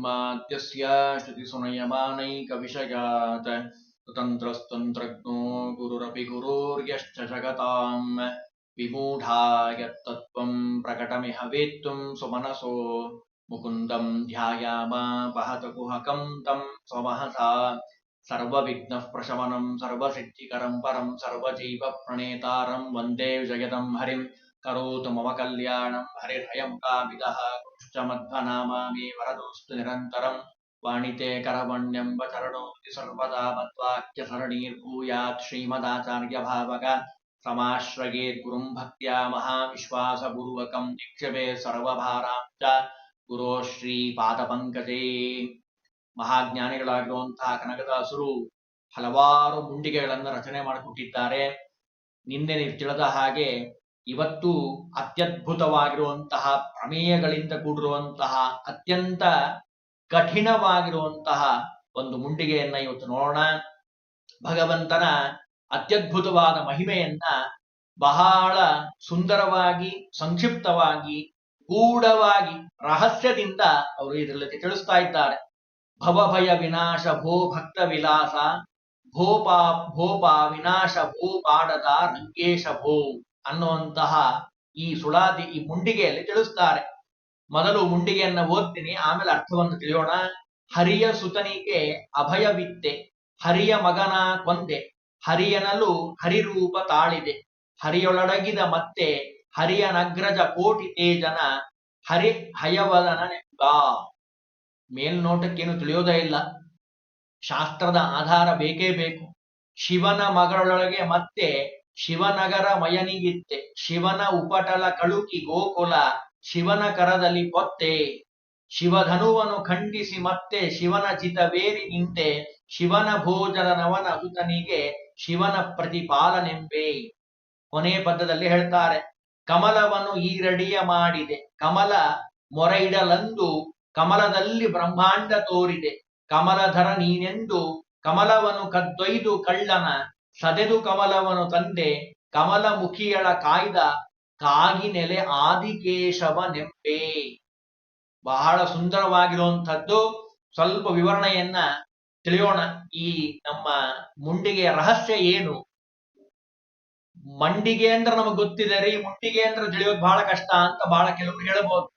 ಜನ್ಮಾದ್ಯಸ್ಯ ಶ್ರುತಿಸುನಯಮಾನೈಕವಿಷಯಾತ್ ಸ್ವತಂತ್ರಸ್ತಂತ್ರಜ್ಞೋ ಗುರುರಪಿ ಗುರುರ್ಯಶ್ಚ ಜಗತಾಂ ವಿಮೂಢಾ ಯತ್ತತ್ವಂ ಪ್ರಕಟಮಿಹ ವೇತ್ತುಂ ಸುಮನಸೋ ಮುಕುಂದಂ ಧ್ಯಾಯಾಮ ಪಹತ ಕುಹಕಂ ತಂ ಸ್ವಮಹಸಾ ಸರ್ವವಿಘ್ನಃ ಪ್ರಶಮನಂ ಸರ್ವಸಿದ್ಧಿಕರಂ ಪರಂ ಸರ್ವಜೀವ ಪ್ರಣೇತಾರಂ ವಂದೇ ವಿಜಯದಂ ಹರಿಂ ಕರೋತು ಮಮ ಕಲ್ಯಾಣಂ ಹರಿರ್ಹಯಮುಖಾಮಿದಃ ಕುಶ್ಚ ಮಧ್ವನಾಮಾಮಿ ವರದೋಸ್ತು ನಿರಂತರಂ ವಾಣಿತೆ ಕರವಣ್ಯಂಬ ಚರಣೋತಿ ಸರ್ವದಾ ಮದ್ವಾಕ್ಯ ಸರಣೀರ್ಭೂಯಾತ್ ಶ್ರೀಮದಾಚಾರ್ಯ ಭಾವಕ ಸಮಾಶ್ರಯೇತ್ ಗುರುಂ ಭಕ್ತ್ಯಾ ಮಹಾವಿಶ್ವಾಸಪೂರ್ವಕಂ ನಿಕ್ಷೇಪೇ ಸರ್ವಭಾರಾಂಚ ಗುರೋ ಶ್ರೀ ಪಾದಪಂಕಜೇ. ಮಹಾಜ್ಞಾನಿಗಳಾಗಿರುವಂತಹ ಕನಕದಾಸರು ಹಲವಾರು ಮುಂಡಿಗೆಗಳನ್ನು ರಚನೆ ಮಾಡಿಕೊಟ್ಟಿದ್ದಾರೆ. ನಿನ್ನೆ ನೀವು ತಿಳಿದ ಹಾಗೆ ಇವತ್ತು ಅತ್ಯದ್ಭುತವಾಗಿರುವಂತಹ ಪ್ರಮೇಯಗಳಿಂದ ಕೂಡಿರುವಂತಹ ಅತ್ಯಂತ ಕಠಿಣವಾಗಿರುವಂತಹ ಒಂದು ಮುಂಡಿಗೆಯನ್ನ ಇವತ್ತು ನೋಡೋಣ. ಭಗವಂತನ ಅತ್ಯದ್ಭುತವಾದ ಮಹಿಮೆಯನ್ನ ಬಹಳ ಸುಂದರವಾಗಿ, ಸಂಕ್ಷಿಪ್ತವಾಗಿ, ಗೂಢವಾಗಿ, ರಹಸ್ಯದಿಂದ ಅವರು ಇದರಲ್ಲಿ ತಿಳಿಸ್ತಾ ಇದ್ದಾರೆ. ಭವಭಯ ವಿನಾಶ ಭೋ ಭಕ್ತ ವಿಲಾಸ ಭೋಪಾ ವಿನಾಶ ಭೋ ಪಾಡದ ರಂಗೇಶ ಭೋ ಅನ್ನುವಂತಹ ಈ ಸುಳಾದಿ ಈ ಮುಂಡಿಗೆಯಲ್ಲಿ ತಿಳಿಸ್ತಾರೆ. ಮೊದಲು ಮುಂಡಿಗೆಯನ್ನ ಓದ್ತೀನಿ, ಆಮೇಲೆ ಅರ್ಥವನ್ನು ತಿಳಿಯೋಣ. ಹರಿಯ ಸುತನಿಗೆ ಅಭಯವಿತ್ತೆ, ಹರಿಯ ಮಗನ ಕೊಂದೆ, ಹರಿಯನಲು ಹರಿರೂಪ ತಾಳಿದೆ, ಹರಿಯೊಳಡಗಿದ ಮತ್ತೆ ಹರಿಯ ನಗ್ರಜ ಕೋಟಿ ತೇಜನ ಹರಿ ಹಯವದನೆಂಬ. ಮೇಲ್ನೋಟಕ್ಕೇನು ತಿಳಿಯೋದೇ ಇಲ್ಲ, ಶಾಸ್ತ್ರದ ಆಧಾರ ಬೇಕೇ ಬೇಕು. ಶಿವನ ಮಗಳೊಳಗೆ ಮತ್ತೆ ಶಿವನಗರ ಮಯನಿಗಿತ್ತೆ, ಶಿವನ ಉಪಟಳ ಕಳುಕಿ ಗೋಕುಲ ಶಿವನ ಕರದಲ್ಲಿ ಪೊತ್ತೆ, ಶಿವಧನುವನು ಖಂಡಿಸಿ ಮತ್ತೆ ಶಿವನ ಚಿತವೇರಿ ನಿಂತೆ, ಶಿವನ ಭೋಜನ ನವನ ಸುತನಿಗೆ ಶಿವನ ಪ್ರತಿಪಾಲನೆಂಬೆ. ಕೊನೆ ಪದ್ಯದಲ್ಲಿ ಹೇಳ್ತಾರೆ, ಕಮಲವನ್ನು ಈರಡಿಯ ಮಾಡಿದೆ, ಕಮಲ ಮೊರೆಯಿಡಲಂದು ಕಮಲದಲ್ಲಿ ಬ್ರಹ್ಮಾಂಡ ತೋರಿದೆ, ಕಮಲಧರ ನೀನೆಂದು ಕಮಲವನ್ನು ಕದ್ದೊಯ್ದು ಕಳ್ಳನ ಸದೆದು ಕಮಲವನ್ನು ತಂದೆ, ಕಮಲ ಮುಖಿಯಳ ಕಾಯ್ದ ಕಾಗಿನೆಲೆ ಆದಿಕೇಶವ ನೆಂಪೆ. ಬಹಳ ಸುಂದರವಾಗಿರುವಂಥದ್ದು. ಸ್ವಲ್ಪ ವಿವರಣೆಯನ್ನ ತಿಳಿಯೋಣ. ಈ ನಮ್ಮ ಮುಂಡಿಗೆಯ ರಹಸ್ಯ ಏನು? ಮಂಡಿಗೆ ಅಂದ್ರೆ ನಮಗೆ ಗೊತ್ತಿದೆ ರೀ, ಮುಂಡಿಗೆ ಅಂದ್ರೆ ತಿಳಿಯೋದು ಬಹಳ ಕಷ್ಟ ಅಂತ ಬಹಳ ಕೆಲವರು ಹೇಳಬಹುದು.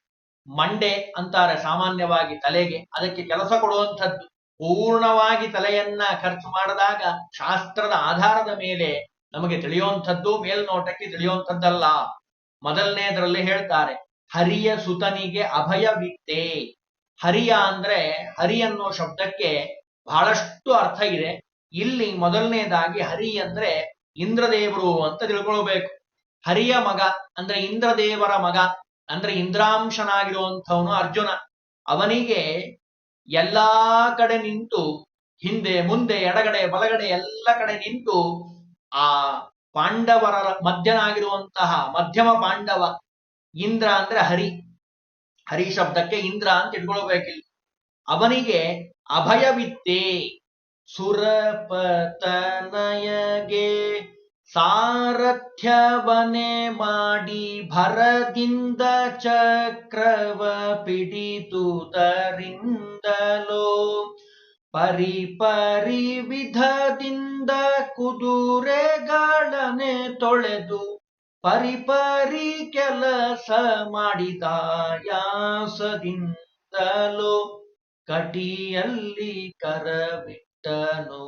ಮಂಡೆ ಅಂತಾರೆ ಸಾಮಾನ್ಯವಾಗಿ ತಲೆಗೆ, ಅದಕ್ಕೆ ಕೆಲಸ ಕೊಡುವಂಥದ್ದು. ಪೂರ್ಣವಾಗಿ ತಲೆಯನ್ನ ಖರ್ಚು ಮಾಡಿದಾಗ ಶಾಸ್ತ್ರದ ಆಧಾರದ ಮೇಲೆ ನಮಗೆ ತಿಳಿಯುವಂಥದ್ದು, ಮೇಲ್ನೋಟಕ್ಕೆ ತಿಳಿಯುವಂಥದ್ದಲ್ಲ. ಮೊದಲನೇದರಲ್ಲಿ ಹೇಳ್ತಾರೆ, ಹರಿಯ ಸುತನಿಗೆ ಅಭಯವಿತ್ತೆ. ಹರಿಯ ಅಂದ್ರೆ, ಹರಿ ಅನ್ನೋ ಶಬ್ದಕ್ಕೆ ಬಹಳಷ್ಟು ಅರ್ಥ ಇದೆ. ಇಲ್ಲಿ ಮೊದಲನೇದಾಗಿ ಹರಿ ಅಂದ್ರೆ ಇಂದ್ರದೇವರು ಅಂತ ತಿಳ್ಕೊಳ್ಬೇಕು. ಹರಿಯ ಮಗ ಅಂದ್ರೆ ಇಂದ್ರದೇವರ ಮಗ ಅಂದ್ರೆ ಇಂದ್ರಾಂಶನಾಗಿರುವಂಥವನು ಅರ್ಜುನ. ಅವನಿಗೆ ಎಲ್ಲಾ ಕಡೆ ನಿಂತು, ಹಿಂದೆ ಮುಂದೆ ಎಡಗಡೆ ಬಲಗಡೆ ಎಲ್ಲ ಕಡೆ ನಿಂತು, ಆ ಪಾಂಡವರ ಮಧ್ಯನಾಗಿರುವಂತಹ ಮಧ್ಯಮ ಪಾಂಡವ ಇಂದ್ರ ಅಂದ್ರೆ ಹರಿ, ಹರಿ ಶಬ್ದಕ್ಕೆ ಇಂದ್ರ ಅಂತ ಇಟ್ಕೊಳ್ಬೇಕಿಲ್ಲ. ಅವನಿಗೆ ಅಭಯವಿತ್ತೆ, ಸುರಪತನಯಗೆ ಸಾರಥ್ಯವನೆ ಮಾಡಿ ಭರದಿಂದ ಚಕ್ರವ ಪಿಡಿತುದರಿಂದಲೋ, ಪರಿಪರಿ ವಿಧದಿಂದ ಕುದುರೆಗಳನೆ ತೊಳೆದು ಪರಿಪರಿ ಕೆಲಸ ಮಾಡಿದ ಯಾಸದಿಂದಲೋ, ಕಟಿಯಲ್ಲಿ ಕರವಿಟ್ಟನು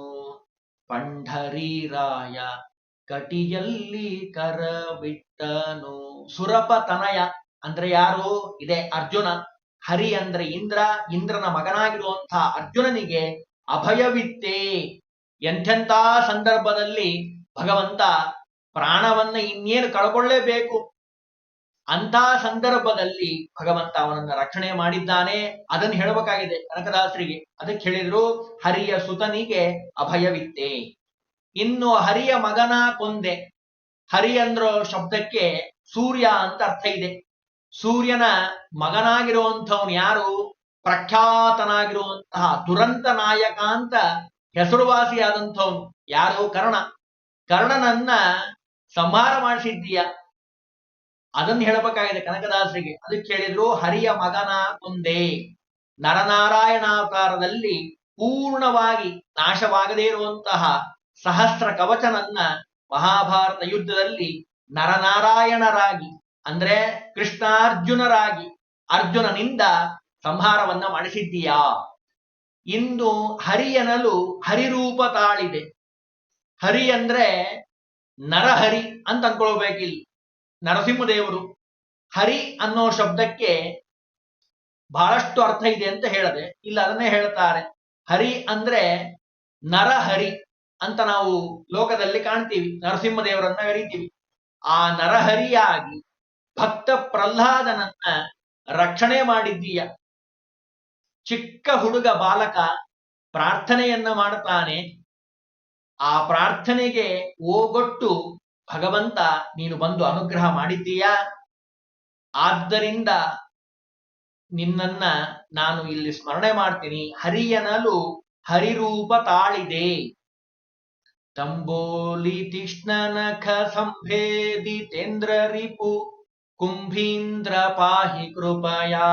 ಪಂಢರೀರಾಯ, ಕಟಿಯಲ್ಲಿ ಕರವಿಟ್ಟನು. ಸುರಪತನಯ ಅಂದ್ರೆ ಯಾರು? ಇದೆ ಅರ್ಜುನ. ಹರಿ ಅಂದ್ರೆ ಇಂದ್ರ, ಇಂದ್ರನ ಮಗನಾಗಿರುವಂತಹ ಅರ್ಜುನನಿಗೆ ಅಭಯವಿತ್ತೆ. ಎಂಥೆಂಥ ಸಂದರ್ಭದಲ್ಲಿ ಭಗವಂತ ಪ್ರಾಣವನ್ನ ಇನ್ನೇನು ಕಳ್ಕೊಳ್ಳೇಬೇಕು ಅಂತ ಸಂದರ್ಭದಲ್ಲಿ ಭಗವಂತ ಅವನನ್ನ ರಕ್ಷಣೆ ಮಾಡಿದ್ದಾನೆ. ಅದನ್ನು ಹೇಳಬೇಕಾಗಿದೆ ಕನಕದಾಸರಿಗೆ. ಅದಕ್ಕೆ ಹೇಳಿದ್ರು ಹರಿಯ ಸುತನಿಗೆ ಅಭಯವಿತ್ತೆ. ಇನ್ನು ಹರಿಯ ಮಗನ ಕೊಂದೆ. ಹರಿ ಅಂದ್ರೋ ಶಬ್ದಕ್ಕೆ ಸೂರ್ಯ ಅಂತ ಅರ್ಥ ಇದೆ. ಸೂರ್ಯನ ಮಗನಾಗಿರುವಂಥವನು ಯಾರು? ಪ್ರಖ್ಯಾತನಾಗಿರುವಂತಹ ದುರಂತ ನಾಯಕ ಅಂತ ಹೆಸರುವಾಸಿಯಾದಂಥವನು ಯಾರು? ಕರ್ಣ. ಕರ್ಣನನ್ನ ಸಂಹಾರ ಮಾಡಿಸಿದ್ದೀಯ, ಅದನ್ನು ಹೇಳಬೇಕಾಗಿದೆ ಕನಕದಾಸರಿಗೆ. ಅದಕ್ಕೆ ಹೇಳಿದ್ರು ಹರಿಯ ಮಗನ ಕೊಂದೆ. ನರನಾರಾಯಣಾವತಾರದಲ್ಲಿ ಪೂರ್ಣವಾಗಿ ನಾಶವಾಗದೇ ಇರುವಂತಹ ಸಹಸ್ರ ಕವಚನನ್ನ ಮಹಾಭಾರತ ಯುದ್ಧದಲ್ಲಿ ನರನಾರಾಯಣರಾಗಿ ಅಂದ್ರೆ ಕೃಷ್ಣಾರ್ಜುನರಾಗಿ ಅರ್ಜುನನಿಂದ ಸಂಹಾರವನ್ನ ಮಾಡಿಸಿದ್ದೀಯಾ. ಇಂದು ಹರಿಯನಲು ಹರಿರೂಪ ತಾಳಿದೆ. ಹರಿ ಅಂದ್ರೆ ನರಹರಿ ಅಂತ ಅನ್ಕೊಳ್ಬೇಕಿಲ್ಲಿ. ನರಸಿಂಹದೇವರು ಹರಿ ಅನ್ನೋ ಶಬ್ದಕ್ಕೆ ಬಹಳಷ್ಟು ಅರ್ಥ ಇದೆ ಅಂತ ಹೇಳದೆ ಇಲ್ಲ ಅದನ್ನೇ ಹೇಳ್ತಾರೆ. ಹರಿ ಅಂದ್ರೆ ನರಹರಿ ಅಂತ ನಾವು ಲೋಕದಲ್ಲಿ ಕಾಣ್ತೀವಿ, ನರಸಿಂಹದೇವರನ್ನ ಕರೀತೀವಿ. ಆ ನರಹರಿಯಾಗಿ ಭಕ್ತ ಪ್ರಹ್ಲಾದನನ್ನ ರಕ್ಷಣೆ ಮಾಡಿದ್ದೀಯ. ಚಿಕ್ಕ ಹುಡುಗ ಬಾಲಕ ಪ್ರಾರ್ಥನೆಯನ್ನ ಮಾಡ್ತಾನೆ. ಆ ಪ್ರಾರ್ಥನೆಗೆ ಓಗೊಟ್ಟು ಭಗವಂತ ನೀನು ಬಂದು ಅನುಗ್ರಹ ಮಾಡಿದ್ದೀಯಾ. ಆದ್ದರಿಂದ ನಿನ್ನನ್ನ ನಾನು ಇಲ್ಲಿ ಸ್ಮರಣೆ ಮಾಡ್ತೀನಿ. ಹರಿಯನಲು ಹರಿರೂಪ ತಾಳಿದೆ. ತಂಬೋಲಿ ತೀಕ್ಷ್ಣನಖ ಸಂಭೇದಿತೇಂದ್ರ ರಿಪು ಕುಂಭೀಂದ್ರ ಪಾಹಿ ಕೃಪಯಾ.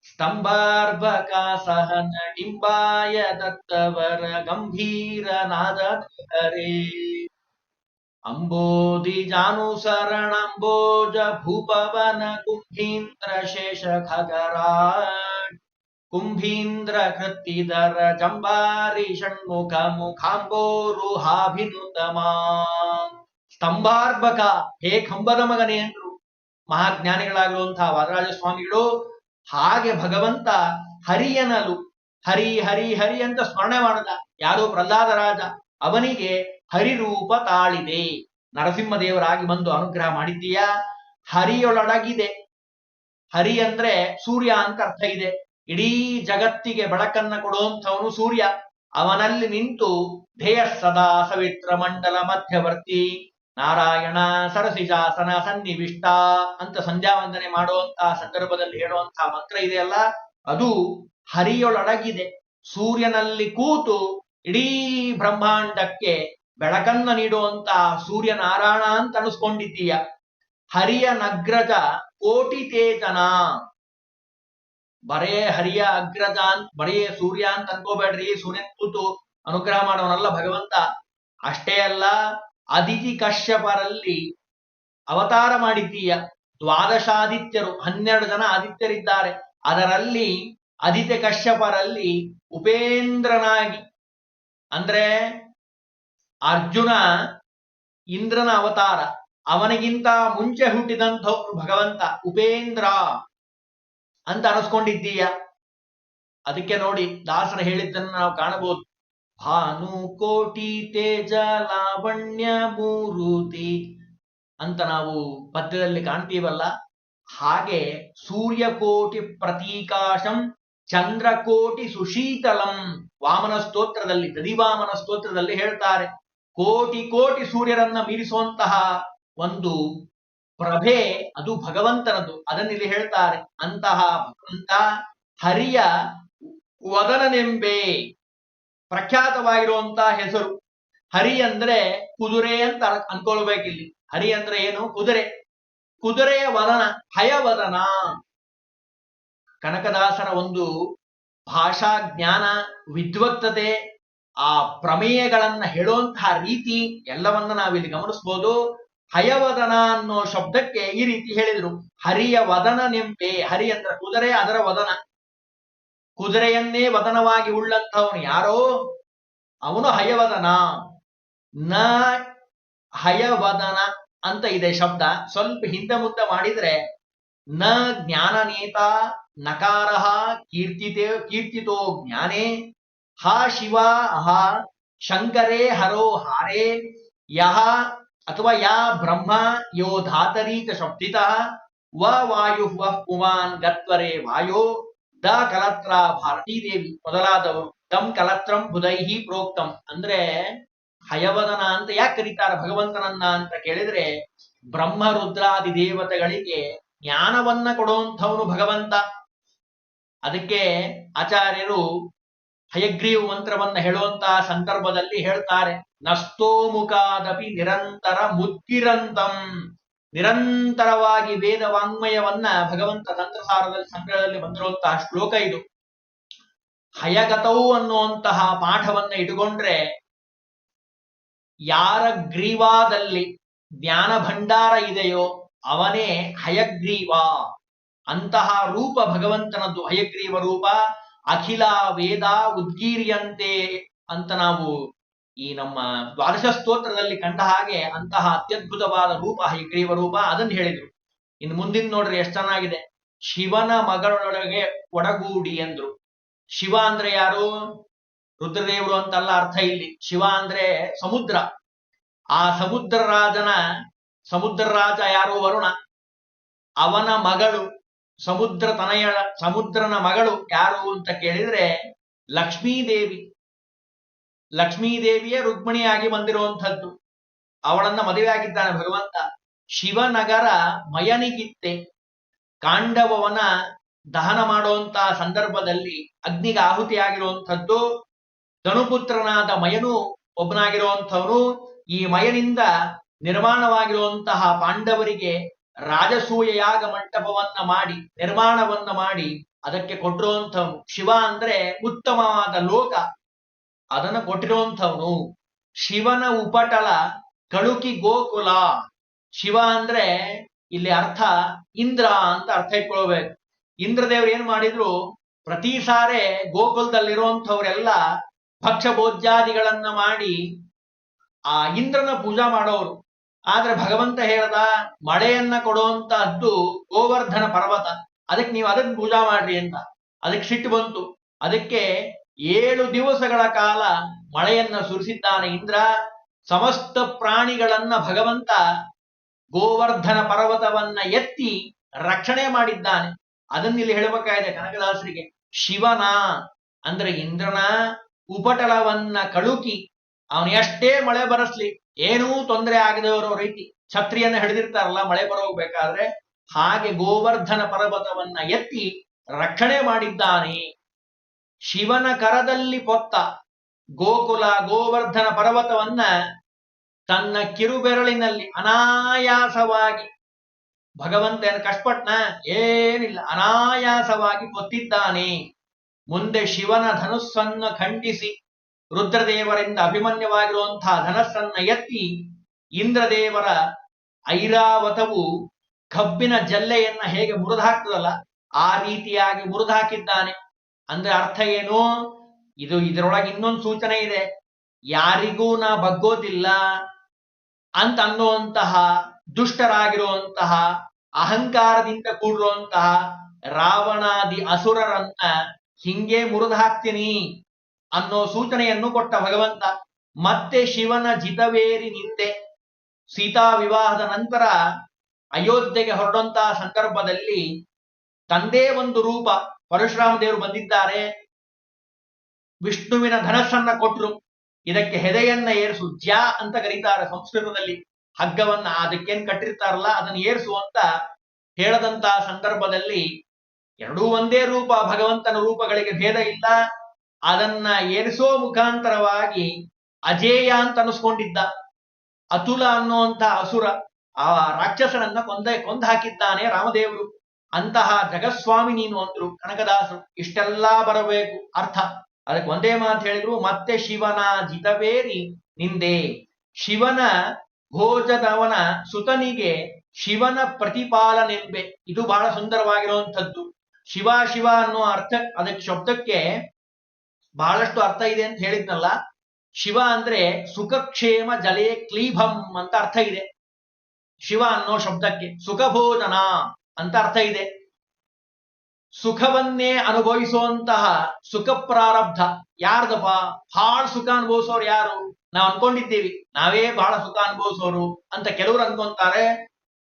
ಸ್ತಂಭಾರ್ಭಕ ಸಹನ ಡಿಂಬಾಯ ದತ್ತವರ ಗಂಭೀರ ನಾದ ಹರೇ. ಅಂಬೋಧಿ ಜಾನುಸರಣಂಬೋಜ ಭೂಪವನ ಕುಂಭೀಂದ್ರ ಶೇಷ ಖಗರಾಟ್. ಕುಂಭೀಂದ್ರ ಕೃತ್ತಿದರ ಜಂಬಾರಿ ಷಣ್ಮುಖ ಮುಖಾಂಬೋರುಹಾಭಿನುತಮಾ. ಸ್ತಂಭಾರ್ಭಕ, ಹೇ ಕಂಬದ ಮಗನೇ ಅಂದ್ರು ಮಹಾಜ್ಞಾನಿಗಳಾಗಿರುವಂತಹ ವಾದರಾಜ ಸ್ವಾಮಿಗಳು. ಹಾಗೆ ಭಗವಂತ ಹರಿಯನಲು ಹರಿ ಹರಿ ಹರಿ ಅಂತ ಸ್ಮರಣೆ ಮಾಡದ ಯಾರು ಪ್ರಹ್ಲಾದ ರಾಜ, ಅವನಿಗೆ ಹರಿರೂಪ ತಾಳಿದೆ. ನರಸಿಂಹದೇವರಾಗಿ ಬಂದು ಅನುಗ್ರಹ ಮಾಡಿದ್ದೀಯಾ. ಹರಿಯೊಳಗಿದೆ. ಹರಿ ಅಂದ್ರೆ ಸೂರ್ಯ ಅಂತ ಅರ್ಥ ಇದೆ. ಇಡೀ ಜಗತ್ತಿಗೆ ಬೆಳಕನ್ನ ಕೊಡುವಂಥವನು ಸೂರ್ಯ. ಅವನಲ್ಲಿ ನಿಂತು ಧ್ಯೇಯ ಸದಾ ಸವಿತ್ರ ಮಂಡಲ ಮಧ್ಯವರ್ತಿ ನಾರಾಯಣ ಸರಸಿಜಾಸನ ಸನ್ನಿವಿಷ್ಟ ಅಂತ ಸಂಧ್ಯಾ ವಂದನೆ ಮಾಡುವಂತಹ ಸಂದರ್ಭದಲ್ಲಿ ಹೇಳುವಂತಹ ಮಂತ್ರ ಇದೆಯಲ್ಲ, ಅದು ಹರಿಯೊಳಗಿದೆ. ಸೂರ್ಯನಲ್ಲಿ ಕೂತು ಇಡೀ ಬ್ರಹ್ಮಾಂಡಕ್ಕೆ ಬೆಳಕನ್ನ ನೀಡುವಂತಹ ಸೂರ್ಯನಾರಾಯಣ ಅಂತ ಅನಿಸ್ಕೊಂಡಿದ್ದೀಯ. ಹರಿಯ ನಗ್ರಜ ಕೋಟಿ ತೇಜನ. ಬರೇ ಹರಿಯ ಅಗ್ರಜ ಅಂತ ಬರೇ ಸೂರ್ಯ ಅಂತ ಅನ್ಕೋಬೇಡ್ರಿ. ಸೂರ್ಯನ್ ಕೂತು ಅನುಗ್ರಹ ಮಾಡೋನಲ್ಲ ಭಗವಂತ. ಅಷ್ಟೇ ಅಲ್ಲ, ಅದಿತಿ ಕಶ್ಯಪರಲ್ಲಿ ಅವತಾರ ಮಾಡಿದ್ದೀಯ. ದ್ವಾದಶಾದಿತ್ಯರು 12 ಜನ ಆದಿತ್ಯರಿದ್ದಾರೆ. ಅದರಲ್ಲಿ ಅದಿತಿ ಕಶ್ಯಪರಲ್ಲಿ ಉಪೇಂದ್ರನಾಗಿ ಅಂದ್ರೆ ಅರ್ಜುನ ಇಂದ್ರನ ಅವತಾರ, ಅವನಿಗಿಂತ ಮುಂಚೆ ಹುಟ್ಟಿದಂಥವ್ರು ಭಗವಂತ ಉಪೇಂದ್ರ ಅಂತ ಅನಿಸ್ಕೊಂಡಿದ್ದೀಯ. ಅದಕ್ಕೆ ನೋಡಿ ದಾಸರು ಹೇಳಿದ್ದನ್ನು ನಾವು ಕಾಣಬಹುದು. ಭಾನು ಕೋಟಿ ತೇಜ ಲಾವಣ್ಯ ಮೂರುತಿ ಅಂತ ನಾವು ಪದ್ಯದಲ್ಲಿ ಕಾಣ್ತೀವಲ್ಲ, ಹಾಗೆ ಸೂರ್ಯಕೋಟಿ ಪ್ರತೀಕಾಶಂ ಚಂದ್ರಕೋಟಿ ಸುಶೀತಲಂ ವಾಮನ ಸ್ತೋತ್ರದಲ್ಲಿ ದದಿವಾಮನ ಸ್ತೋತ್ರದಲ್ಲಿ ಹೇಳ್ತಾರೆ. ಕೋಟಿ ಕೋಟಿ ಸೂರ್ಯರನ್ನ ಮೀರಿಸುವಂತಹ ಒಂದು ಪ್ರಭೆ ಅದು ಭಗವಂತನದು. ಅದನ್ನಿಲ್ಲಿ ಹೇಳ್ತಾರೆ. ಅಂತಹ ಭಗವಂತ ಹರಿಯ ವದನನೆಂಬೆ ಪ್ರಖ್ಯಾತವಾಗಿರುವಂತಹ ಹೆಸರು. ಹರಿ ಅಂದ್ರೆ ಕುದುರೆ ಅಂತ ಅನ್ಕೊಳ್ಬೇಕಿಲ್ಲಿ. ಹರಿ ಅಂದ್ರೆ ಏನು? ಕುದುರೆ. ಕುದುರೆಯ ವದನ, ಹಯವದನ. ಕನಕದಾಸರ ಒಂದು ಭಾಷಾ ಜ್ಞಾನ, ವಿದ್ವತ್ತತೆ, ಆ ಪ್ರಮೇಯಗಳನ್ನ ಹೇಳುವಂತಹ ರೀತಿ ಎಲ್ಲವನ್ನ ನಾವಿಲ್ಲಿ ಗಮನಿಸ್ಬೋದು. ಹಯವದನ ಅನ್ನೋ ಶಬ್ದಕ್ಕೆ ಈ ರೀತಿ ಹೇಳಿದ್ರು, ಹರಿಯ ವದನನೆಂಬೆ. ಹರಿ ಅಂದ್ರೆ ಕುದುರೆ, ಅದರ ವದನ. ಕುದುರೆಯನ್ನೇ ವದನವಾಗಿ ಉಳ್ಳಂಥವನು ಯಾರೋ ಅವನು ಹಯವದನ. ನ ಹಯವದನ ಅಂತ ಇದೆ ಶಬ್ದ. ಸ್ವಲ್ಪ ಹಿಂದೆ ಮುಂದೆ ಮಾಡಿದ್ರೆ ನ ಜ್ಞಾನನೇತ ನಕಾರ ಕೀರ್ತಿತೋ ಜ್ಞಾನೇ ಹ ಶಿವ ಹ ಶಂಕರೇ ಹರೋ ಹಾರೇ ಯಹ ಅಥವಾ ಯಾ ಬ್ರಹ್ಮ ಯೋ ಧಾತರೀತ ಶಬ್ದಿತ ವ ವಾಯು ವ ಪುಮಾನ್ ಗತ್ವರೇ ವಾಯೋ ದ ಕಲತ್ರ ಭಾರತೀ ದೇವಿ ಮೊದಲಾದವರು. ತಂ ಕಲತ್ರಂ ಬುಧೈಹಿ ಪ್ರೋಕ್ತಂ ಅಂದ್ರೆ ಹಯವದನ ಅಂತ ಯಾಕೆ ಕರೀತಾರೆ ಭಗವಂತನನ್ನ ಅಂತ ಕೇಳಿದ್ರೆ, ಬ್ರಹ್ಮ ರುದ್ರಾದಿ ದೇವತೆಗಳಿಗೆ ಜ್ಞಾನವನ್ನ ಕೊಡುವಂಥವನು ಭಗವಂತ. ಅದಕ್ಕೆ ಆಚಾರ್ಯರು ಹಯಗ್ರೀವ ಮಂತ್ರವನ್ನ ಹೇಳುವಂತಹ ಸಂದರ್ಭದಲ್ಲಿ ಹೇಳ್ತಾರೆ, ನಸ್ತೋ ಮುಖಾದಪಿ ನಿರಂತರ ಮುದ್ಗಿರಂತಂ. ನಿರಂತರವಾಗಿ ವೇದ ವಾಂಗ್ಮಯವನ್ನ ಭಗವಂತ ತಂತ್ರಸಾರದಲ್ಲಿ ಸಂಗ್ರಹದಲ್ಲಿ ಬಂದಿರುವಂತಹ ಶ್ಲೋಕ ಇದು. ಹಯಗತವು ಅನ್ನುವಂತಹ ಪಾಠವನ್ನ ಇಟ್ಟುಕೊಂಡ್ರೆ ಯಾರ ಗ್ರೀವಾದಲ್ಲಿ ಜ್ಞಾನ ಭಂಡಾರ ಇದೆಯೋ ಅವನೇ ಹಯಗ್ರೀವ. ಅಂತಹ ರೂಪ ಭಗವಂತನದ್ದು ಹಯಗ್ರೀವ ರೂಪ. ಅಖಿಲ ವೇದ ಉದ್ಗೀರ್ಯಂತೆ ಅಂತ ನಾವು ಈ ನಮ್ಮ ದ್ವಾದಶ ಸ್ತೋತ್ರದಲ್ಲಿ ಕಂಡ ಹಾಗೆ ಅಂತಹ ಅತ್ಯದ್ಭುತವಾದ ರೂಪ ಹಯಗ್ರೀವ ರೂಪ. ಅದನ್ನು ಹೇಳಿದ್ರು. ಇನ್ನು ಮುಂದಿನ ನೋಡ್ರಿ ಎಷ್ಟು ಚೆನ್ನಾಗಿದೆ. ಶಿವನ ಮಗಳೊಳಗೆ ಒಡಗೂಡಿ ಎಂದ್ರು. ಶಿವ ಅಂದ್ರೆ ಯಾರು? ರುದ್ರದೇವರು ಅಂತಲ್ಲ ಅರ್ಥ ಇಲ್ಲಿ. ಶಿವ ಅಂದ್ರೆ ಸಮುದ್ರ. ಆ ಸಮುದ್ರ ರಾಜ ಯಾರು? ವರುಣ. ಅವನ ಮಗಳು ಸಮುದ್ರನ ಮಗಳು ಯಾರು ಅಂತ ಕೇಳಿದ್ರೆ ಲಕ್ಷ್ಮೀದೇವಿ. ಲಕ್ಷ್ಮೀದೇವಿಯೇ ರುಕ್ಮಿಣಿಯಾಗಿ ಬಂದಿರುವಂಥದ್ದು. ಅವಳನ್ನ ಮದುವೆ ಆಗಿದ್ದಾನೆ ಭಗವಂತ. ಶಿವನಗರ ಮಯನಿಗಿತ್ತೆ. ಕಾಂಡವವನ ದಹನ ಮಾಡುವಂತಹ ಸಂದರ್ಭದಲ್ಲಿ ಅಗ್ನಿಗೆ ಆಹುತಿಯಾಗಿರುವಂಥದ್ದು ಧನುಪುತ್ರನಾದ ಮಯನು ಒಬ್ಬನಾಗಿರುವಂಥವನು. ಈ ಮಯನಿಂದ ನಿರ್ಮಾಣವಾಗಿರುವಂತಹ ಪಾಂಡವರಿಗೆ ರಾಜಸೂಯ ಯಾಗ ಮಂಟಪವನ್ನ ಮಾಡಿ ನಿರ್ಮಾಣವನ್ನ ಮಾಡಿ ಅದಕ್ಕೆ ಕೊಟ್ಟಿರುವಂಥವನು. ಶಿವ ಅಂದ್ರೆ ಉತ್ತಮವಾದ ಲೋಕ, ಅದನ್ನು ಕೊಟ್ಟಿರುವಂಥವನು. ಶಿವನ ಉಪಟಳ ಕಳುಕಿ ಗೋಕುಲ. ಶಿವ ಅಂದ್ರೆ ಇಲ್ಲಿ ಅರ್ಥ ಇಂದ್ರ ಅಂತ ಅರ್ಥ ಇಟ್ಕೊಳ್ಬೇಕು. ಇಂದ್ರದೇವರು ಏನ್ ಮಾಡಿದ್ರು? ಪ್ರತಿ ಸಾರೆ ಗೋಕುಲದಲ್ಲಿರುವಂಥವ್ರೆಲ್ಲ ಭಕ್ಷ್ಯ ಭೋಜ್ಯಾದಿಗಳನ್ನ ಮಾಡಿ ಆ ಇಂದ್ರನ ಪೂಜಾ ಮಾಡೋರು. ಆದ್ರೆ ಭಗವಂತ ಹೇಳ್ದ ಮಳೆಯನ್ನ ಕೊಡುವಂತಹದ್ದು ಗೋವರ್ಧನ ಪರ್ವತ, ಅದಕ್ಕೆ ನೀವು ಅದನ್ನ ಪೂಜಾ ಮಾಡ್ರಿ ಅಂತ. ಅದಕ್ಕೆ ಸಿಟ್ಟು ಬಂತು. ಅದಕ್ಕೆ 7 ದಿವಸಗಳ ಕಾಲ ಮಳೆಯನ್ನ ಸುರಿಸಿದ್ದಾನೆ ಇಂದ್ರ. ಸಮಸ್ತ ಪ್ರಾಣಿಗಳನ್ನ ಭಗವಂತ ಗೋವರ್ಧನ ಪರ್ವತವನ್ನ ಎತ್ತಿ ರಕ್ಷಣೆ ಮಾಡಿದ್ದಾನೆ. ಅದನ್ನಿಲ್ಲಿ ಹೇಳಬೇಕಾಗಿದೆ ಕನಕದಾಸರಿಗೆ. ಶಿವನ ಅಂದ್ರೆ ಇಂದ್ರನ ಉಪಟಳವನ್ನ ಕಳುಕಿ ಅವನು ಎಷ್ಟೇ ಮಳೆ ಬರಸ್ಲಿ ಏನೂ ತೊಂದರೆ ಆಗದೆ ಇರೋ ರೀತಿ ಛತ್ರಿಯನ್ನ ಹಿಡಿದಿರ್ತಾರಲ್ಲ ಮಳೆ ಬರೋಗ್ಬೇಕಾದ್ರೆ, ಹಾಗೆ ಗೋವರ್ಧನ ಪರ್ವತವನ್ನ ಎತ್ತಿ ರಕ್ಷಣೆ ಮಾಡಿದ್ದಾನೆ. ಶಿವನ ಕರದಲ್ಲಿ ಪೊತ್ತ ಗೋಕುಲ ಗೋವರ್ಧನ ಪರ್ವತವನ್ನ ತನ್ನ ಕಿರುಬೆರಳಿನಲ್ಲಿ ಅನಾಯಾಸವಾಗಿ ಭಗವಂತ ಏನು ಕಷ್ಟಪಟ್ನ? ಏನಿಲ್ಲ, ಅನಾಯಾಸವಾಗಿ ಪೊತ್ತಿದ್ದಾನೆ. ಮುಂದೆ ಶಿವನ ಧನುಸ್ಸನ್ನು ಖಂಡಿಸಿ ರುದ್ರದೇವರಿಂದ ಅಭಿಮನ್ಯವಾಗಿರುವಂತಹ ಧನಸ್ಸನ್ನ ಎತ್ತಿ ಇಂದ್ರದೇವರ ಐರಾವತವು ಕಬ್ಬಿನ ಜಲ್ಲೆಯನ್ನ ಹೇಗೆ ಮುರಿದಾಕ್ತದಲ್ಲ ಆ ರೀತಿಯಾಗಿ ಮುರಿದಾಕಿದ್ದಾನೆ. ಅಂದ್ರೆ ಅರ್ಥ ಏನು? ಇದರೊಳಗೆ ಇನ್ನೊಂದು ಸೂಚನೆ ಇದೆ. ಯಾರಿಗೂ ನಾ ಬಗ್ಗೋದಿಲ್ಲ ಅಂತ ಅನ್ನುವಂತಹ ದುಷ್ಟರಾಗಿರುವಂತಹ ಅಹಂಕಾರದಿಂದ ಕೂಡಿರುವಂತಹ ರಾವಣಾದಿ ಅಸುರರನ್ನ ಹಿಂಗೆ ಮುರಿದು ಹಾಕ್ತೀನಿ ಅನ್ನೋ ಸೂಚನೆಯನ್ನು ಕೊಟ್ಟ ಭಗವಂತ. ಮತ್ತೆ ಶಿವನ ಜಿತವೇರಿ ನಿಂತೆ ಸೀತಾ ವಿವಾಹದ ನಂತರ ಅಯೋಧ್ಯೆಗೆ ಹೊರಡುವಂತಹ ಸಂದರ್ಭದಲ್ಲಿ ತಂದೆ ಒಂದು ರೂಪ ಪರಶುರಾಮ ದೇವರು ಬಂದಿದ್ದಾರೆ. ವಿಷ್ಣುವಿನ ಧನಸ್ಸನ್ನ ಕೊಟ್ರು. ಇದಕ್ಕೆ ಹೆದೆಯನ್ನ ಏರಿಸು, ಜ್ಯಾ ಅಂತ ಕರೀತಾರೆ ಸಂಸ್ಕೃತದಲ್ಲಿ. ಹಗ್ಗವನ್ನ ಅದಕ್ಕೇನ್ ಕಟ್ಟಿರ್ತಾರಲ್ಲ ಅದನ್ನು ಏರಿಸು ಅಂತ ಹೇಳದಂತಹ ಸಂದರ್ಭದಲ್ಲಿ ಎರಡೂ ಒಂದೇ ರೂಪ, ಭಗವಂತನ ರೂಪಗಳಿಗೆ ಭೇದ ಇಲ್ಲ. ಅದನ್ನ ಏರಿಸೋ ಮುಖಾಂತರವಾಗಿ ಅಜೇಯ ಅಂತ ಅನಿಸ್ಕೊಂಡಿದ್ದ ಅತುಲ ಅನ್ನುವಂತ ಅಸುರ, ಆ ರಾಕ್ಷಸನನ್ನ ಕೊಂದ ಹಾಕಿದ್ದಾನೆ ರಾಮದೇವರು. ಅಂತಹ ಜಗಸ್ವಾಮಿ ನೀನು ಅಂದ್ರು ಕನಕದಾಸರು. ಇಷ್ಟೆಲ್ಲಾ ಬರಬೇಕು ಅರ್ಥ. ಅದಕ್ಕೆ ಒಂದೇ ಮಾತು ಹೇಳಿದ್ರು, ಮತ್ತೆ ಶಿವನ ಜಿತವೇರಿ ನಿಂದೆ. ಶಿವನ ಭೋಜದವನ ಸುತನಿಗೆ ಶಿವನ ಪ್ರತಿಪಾಲನೆಂಬೆ. ಇದು ಬಹಳ ಸುಂದರವಾಗಿರುವಂಥದ್ದು. ಶಿವ ಶಿವ ಅನ್ನೋ ಅರ್ಥ, ಅದಕ್ಕೆ ಶಬ್ದಕ್ಕೆ ಬಹಳಷ್ಟು ಅರ್ಥ ಇದೆ ಅಂತ ಹೇಳಿದ್ನಲ್ಲ. ಶಿವ ಅಂದ್ರೆ ಸುಖಕ್ಷೇಮ ಜಲೇ ಕ್ಲೀಭಂ ಅಂತ ಅರ್ಥ ಇದೆ. ಶಿವ ಅನ್ನೋ ಶಬ್ದಕ್ಕೆ ಸುಖಭೋಜನ ಅಂತ ಅರ್ಥ ಇದೆ. ಸುಖವನ್ನೇ ಅನುಭವಿಸುವಂತಹ ಸುಖ ಪ್ರಾರಬ್ಧ ಯಾರ್ದಪ್ಪ? ಬಹಳ ಸುಖ ಅನುಭವಿಸೋರು ಯಾರು? ನಾವು ಅನ್ಕೊಂಡಿದ್ದೀವಿ ನಾವೇ ಬಹಳ ಸುಖ ಅನುಭವಿಸೋರು ಅಂತ ಕೆಲವರು ಅನ್ಕೊಂತಾರೆ.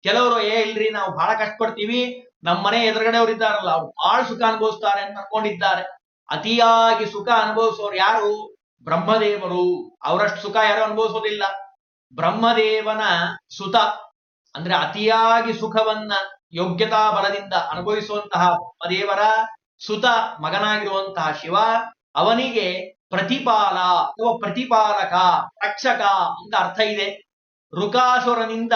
ಕೆಲವರು ಇಲ್ರಿ ನಾವು ಬಹಳ ಕಷ್ಟಪಡ್ತೀವಿ, ನಮ್ಮ ಮನೆ ಎದುರುಗಡೆಯವರು ಇದ್ದಾರಲ್ಲ ಅವ್ರು ಬಹಳ ಸುಖ ಅನುಭವಿಸ್ತಾರೆ ಅಂತ ಅನ್ಕೊಂಡಿದ್ದಾರೆ. ಅತಿಯಾಗಿ ಸುಖ ಅನುಭವಿಸೋರು ಯಾರು? ಬ್ರಹ್ಮದೇವರು. ಅವರಷ್ಟು ಸುಖ ಯಾರು ಅನುಭವಿಸೋದಿಲ್ಲ. ಬ್ರಹ್ಮದೇವನ ಸುತ ಅಂದ್ರೆ ಅತಿಯಾಗಿ ಸುಖವನ್ನ ಯೋಗ್ಯತಾ ಬಲದಿಂದ ಅನುಭವಿಸುವಂತಹ ಬ್ರಹ್ಮದೇವರ ಸುತ ಮಗನಾಗಿರುವಂತಹ ಶಿವ, ಅವನಿಗೆ ಪ್ರತಿಪಾಲ ಅಥವಾ ಪ್ರತಿಪಾಲಕ, ರಕ್ಷಕ ಅಂತ ಅರ್ಥ ಇದೆ. ಋಕಾಸುರನಿಂದ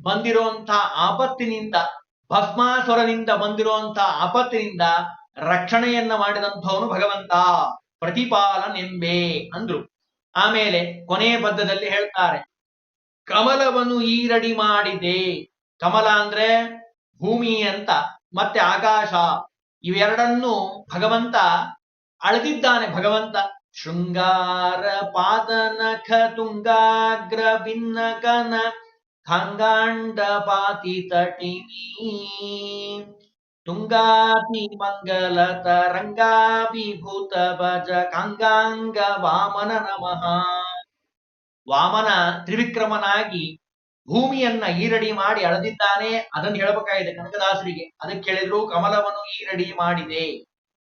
ಬಂದಿರುವಂತಹ ಆಪತ್ತಿನಿಂದ, ಭಸ್ಮಾಸುರನಿಂದ ಬಂದಿರುವಂತಹ ಆಪತ್ತಿನಿಂದ ರಕ್ಷಣೆಯನ್ನ ಮಾಡಿದಂಥವನು ಭಗವಂತ ಪ್ರತಿಪಾಲನೆಂಬೆ ಅಂದ್ರು. ಆಮೇಲೆ ಕೊನೆಯ ಪದ್ಯದಲ್ಲಿ ಹೇಳ್ತಾರೆ, ಕಮಲವನ್ನು ಈರಡಿ ಮಾಡಿದೆ. ಕಮಲ ಅಂದ್ರೆ ಭೂಮಿ ಅಂತ, ಮತ್ತೆ ಆಕಾಶ, ಇವೆರಡನ್ನು ಭಗವಂತ ಅಳೆದಿದ್ದಾನೆ. ಭಗವಂತ ಶೃಂಗಾರ ಪಾದನಖ ತುಂಗಾಗ್ರ ಭಿನ್ನಕನ ಖಂಗಾಂಡ ಪಾತಿ ತಟಿನಿ ತುಂಗಾಪಿ ಮಂಗಲ ತರಂಗಾಭಿಭೂತ ಭಜ ಕಾಂಗಾಂಗ ವಾಮನ ನಮಃ. ವಾಮನ ತ್ರಿವಿಕ್ರಮನಾಗಿ ಭೂಮಿಯನ್ನ ಈರಡಿ ಮಾಡಿ ಅಳೆದಿದ್ದಾನೆ. ಅದನ್ನು ಹೇಳಬೇಕಾಗಿದೆ ಕನಕದಾಸರಿಗೆ. ಅದಕ್ಕೆ ಹೇಳಿದ್ರು ಕಮಲವನ್ನು ಈರಡಿ ಮಾಡಿದೆ.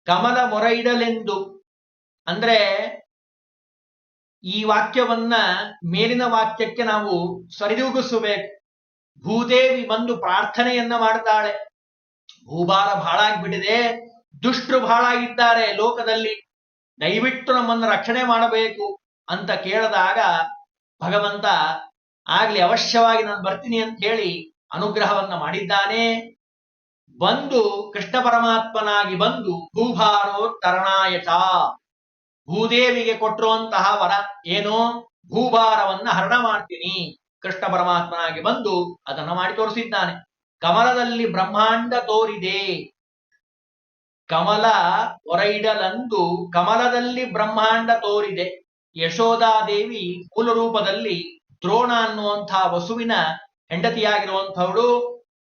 ಕಮಲ ಮೊರೆಯಿಡಲೆಂದು ಅಂದ್ರೆ ಈ ವಾಕ್ಯವನ್ನ ಮೇಲಿನ ವಾಕ್ಯಕ್ಕೆ ನಾವು ಸರಿದೂಗಿಸಬೇಕು. ಭೂದೇವಿ ಬಂದು ಪ್ರಾರ್ಥನೆಯನ್ನ ಮಾಡ್ತಾಳೆ. ಭೂಭಾರ ಬಹಳ ಆಗ್ಬಿಟ್ಟಿದೆ, ದುಷ್ಟರು ಬಹಳ ಆಗಿದ್ದಾರೆ ಲೋಕದಲ್ಲಿ, ದಯವಿಟ್ಟು ನಮ್ಮನ್ನು ರಕ್ಷಣೆ ಮಾಡಬೇಕು ಅಂತ ಕೇಳಿದಾಗ ಭಗವಂತ ಆಗ್ಲಿ ಅವಶ್ಯವಾಗಿ ನಾನು ಬರ್ತೀನಿ ಅಂತ ಹೇಳಿ ಅನುಗ್ರಹವನ್ನ ಮಾಡಿದ್ದಾನೆ. ಬಂದು ಕೃಷ್ಣ ಪರಮಾತ್ಮನಾಗಿ ಬಂದು ಭೂಭಾರೋ ತರಣಾಯಚ, ಭೂದೇವಿಗೆ ಕೊಟ್ಟಿರುವಂತಹ ವರ ಏನು, ಭೂಭಾರವನ್ನ ಹರಣ ಮಾಡ್ತೀನಿ. ಕೃಷ್ಣ ಪರಮಾತ್ಮನಾಗಿ ಬಂದು ಅದನ್ನ ಮಾಡಿ ತೋರಿಸಿದ್ದಾನೆ. ಕಮಲದಲ್ಲಿ ಬ್ರಹ್ಮಾಂಡ ತೋರಿದೆ. ಕಮಲ ಹೊರಯಿಡಲಂದು ಕಮಲದಲ್ಲಿ ಬ್ರಹ್ಮಾಂಡ ತೋರಿದೆ. ಯಶೋಧಾದೇವಿ ಮೂಲ ರೂಪದಲ್ಲಿ ದ್ರೋಣ ಅನ್ನುವಂತಹ ವಸುವಿನ ಹೆಂಡತಿಯಾಗಿರುವಂಥವಳು.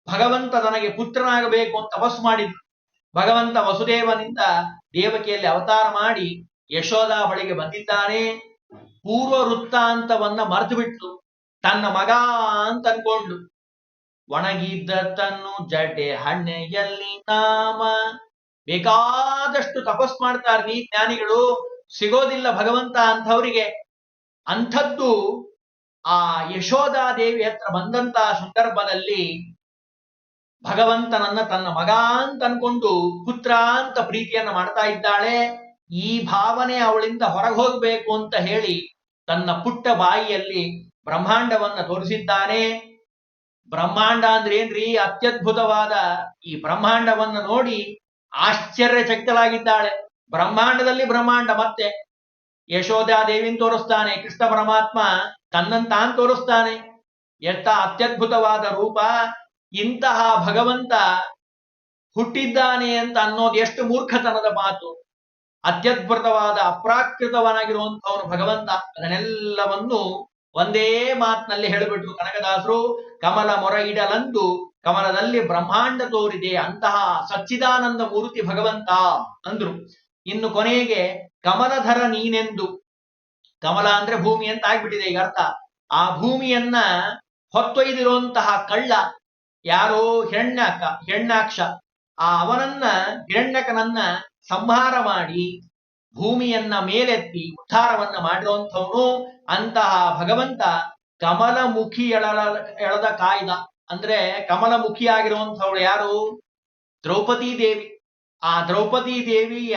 ಭಗವಂತ ತನಗೆ ಪುತ್ರನಾಗಬೇಕು ಅಂತ ತಪಸ್ಸು ಮಾಡಿದ್ರು. ಭಗವಂತ ವಸುದೇವನಿಂದ ದೇವಕಿಯಲ್ಲಿ ಅವತಾರ ಮಾಡಿ ಯಶೋಧ ಬಳಿಗೆ ಬಂದಿದ್ದಾನೆ. ಪೂರ್ವ ವೃತ್ತಾಂತವನ್ನ ಮರೆತು ಬಿಟ್ಟು ತನ್ನ ಮಗ ಅಂತ ಅನ್ಕೊಂಡು ಒಣಗಿದ್ದ ತನ್ನು ಜಡೆ ಹಣ್ಣೆಯಲ್ಲಿ ನಾಮ, ಬೇಕಾದಷ್ಟು ತಪಸ್ ಮಾಡ್ತಾರೆ ಈ ಜ್ಞಾನಿಗಳು, ಸಿಗೋದಿಲ್ಲ ಭಗವಂತ ಅಂಥವರಿಗೆ. ಅಂಥದ್ದು ಆ ಯಶೋಧಾದೇವಿ ಹತ್ರ ಬಂದಂತಹ ಸಂದರ್ಭದಲ್ಲಿ ಭಗವಂತನನ್ನ ತನ್ನ ಮಗ ಅಂತ ಅನ್ಕೊಂಡು ಪುತ್ರ ಅಂತ ಪ್ರೀತಿಯನ್ನ ಮಾಡ್ತಾ ಇದ್ದಾಳೆ. ಈ ಭಾವನೆ ಅವಳಿಂದ ಹೊರಗೆ ಹೋಗ್ಬೇಕು ಅಂತ ಹೇಳಿ ತನ್ನ ಪುಟ್ಟ ಬಾಯಿಯಲ್ಲಿ ಬ್ರಹ್ಮಾಂಡವನ್ನ ತೋರಿಸಿದ್ದಾನೆ. ಬ್ರಹ್ಮಾಂಡ ಅಂದ್ರೆ ಏನ್ರಿ, ಅತ್ಯದ್ಭುತವಾದ ಈ ಬ್ರಹ್ಮಾಂಡವನ್ನ ನೋಡಿ ಆಶ್ಚರ್ಯಚಕಿತಳಾಗಿದ್ದಾಳೆ. ಬ್ರಹ್ಮಾಂಡದಲ್ಲಿ ಬ್ರಹ್ಮಾಂಡ. ಮತ್ತೆ ಯಶೋಧಾದೇವಿನ ತೋರಿಸ್ತಾನೆ, ಕೃಷ್ಣ ಪರಮಾತ್ಮ ತನ್ನಂತಾನ್ ತೋರಿಸ್ತಾನೆ. ಎಂತ ಅತ್ಯದ್ಭುತವಾದ ರೂಪ. ಇಂತಹ ಭಗವಂತ ಹುಟ್ಟಿದ್ದಾನೆ ಅಂತ ಅನ್ನೋದು ಎಷ್ಟು ಮೂರ್ಖತನದ ಮಾತು. ಅತ್ಯದ್ಭುತವಾದ ಅಪ್ರಾಕೃತವನಾಗಿರುವಂತವನು ಭಗವಂತ. ಅದನ್ನೆಲ್ಲವನ್ನು ಒಂದೇ ಮಾತಿನಲ್ಲಿ ಹೇಳಿಬಿಟ್ರು ಕನಕದಾಸರು. ಕಮಲ ಮೊರೆಯಿಡಲಂದು ಕಮಲದಲ್ಲಿ ಬ್ರಹ್ಮಾಂಡ ತೋರಿದೆ, ಅಂತಹ ಸಚ್ಚಿದಾನಂದ ಮೂರ್ತಿ ಭಗವಂತ ಅಂದ್ರು. ಇನ್ನು ಕೊನೆಗೆ ಕಮಲಧರ ನೀನೆಂದು, ಕಮಲ ಅಂದ್ರೆ ಭೂಮಿ ಅಂತ ಆಗ್ಬಿಟ್ಟಿದೆ ಈಗ ಅರ್ಥ. ಆ ಭೂಮಿಯನ್ನ ಹೊತ್ತೊಯ್ದಿರುವಂತಹ ಕಳ್ಳ ಯಾರೋ ಹಿರಣ್ಯಾಕ್ಷ. ಅವನನ್ನ ಹಿರಣ್ಯಕನನ್ನ ಸಂಹಾರ ಮಾಡಿ ಭೂಮಿಯನ್ನ ಮೇಲೆತ್ತಿ ಉದ್ಧಾರವನ್ನ ಮಾಡಿರುವಂಥವನು. ಅಂತಹ ಭಗವಂತ ಕಮಲಮುಖಿ ಎಳದ ಕಾಯ್ದ. ಅಂದ್ರೆ ಕಮಲಮುಖಿ ಆಗಿರುವಂಥವಳು ಯಾರು, ದ್ರೌಪದಿ ದೇವಿ. ಆ ದ್ರೌಪದಿ ದೇವಿಯ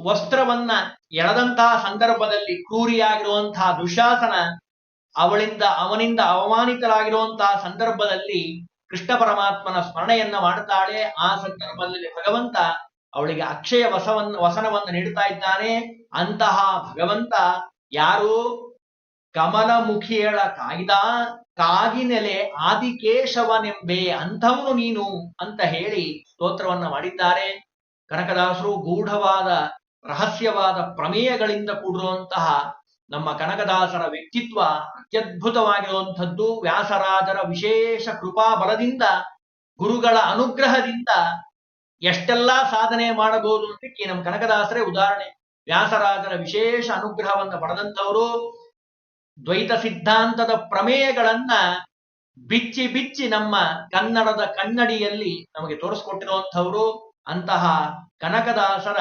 ವಸ್ತ್ರವನ್ನ ಎಳೆದಂತಹ ಸಂದರ್ಭದಲ್ಲಿ ಕ್ರೂರಿಯಾಗಿರುವಂತಹ ದುಶಾಸನ ಅವನಿಂದ ಅವಮಾನಿತರಾಗಿರುವಂತಹ ಸಂದರ್ಭದಲ್ಲಿ ಕೃಷ್ಣ ಪರಮಾತ್ಮನ ಸ್ಮರಣೆಯನ್ನ ಮಾಡ್ತಾಳೆ. ಆ ಸಂದರ್ಭದಲ್ಲಿ ಭಗವಂತ ಅವಳಿಗೆ ಅಕ್ಷಯ ವಸನವನ್ನು ನೀಡ್ತಾ ಇದ್ದಾನೆ. ಅಂತಹ ಭಗವಂತ ಯಾರು, ಕಮಲಮುಖಿಯಳ ಕಾಯ್ದ ಕಾಗಿನೆಲೆ ಆದಿಕೇಶವನೆಂಬೆ, ಅಂಥವನು ನೀನು ಅಂತ ಹೇಳಿ ಸ್ತೋತ್ರವನ್ನ ಮಾಡಿದ್ದಾರೆ ಕನಕದಾಸರು. ಗೂಢವಾದ ರಹಸ್ಯವಾದ ಪ್ರಮೇಯಗಳಿಂದ ಕೂಡಿರುವಂತಹ ನಮ್ಮ ಕನಕದಾಸರ ವ್ಯಕ್ತಿತ್ವ ಅತ್ಯದ್ಭುತವಾಗಿರುವಂಥದ್ದು. ವ್ಯಾಸರಾಜರ ವಿಶೇಷ ಕೃಪಾ ಬಲದಿಂದ, ಗುರುಗಳ ಅನುಗ್ರಹದಿಂದ ಎಷ್ಟೆಲ್ಲಾ ಸಾಧನೆ ಮಾಡಬಹುದು ಅಂತ ನಮ್ಮ ಕನಕದಾಸರೇ ಉದಾಹರಣೆ. ವ್ಯಾಸರಾಜರ ವಿಶೇಷ ಅನುಗ್ರಹವನ್ನು ಪಡೆದಂಥವರು ದ್ವೈತ ಸಿದ್ಧಾಂತದ ಪ್ರಮೇಯಗಳನ್ನ ಬಿಚ್ಚಿ ಬಿಚ್ಚಿ ನಮ್ಮ ಕನ್ನಡದ ಕನ್ನಡಿಯಲ್ಲಿ ನಮಗೆ ತೋರಿಸ್ಕೊಟ್ಟಿರುವಂಥವ್ರು. ಅಂತಹ ಕನಕದಾಸರ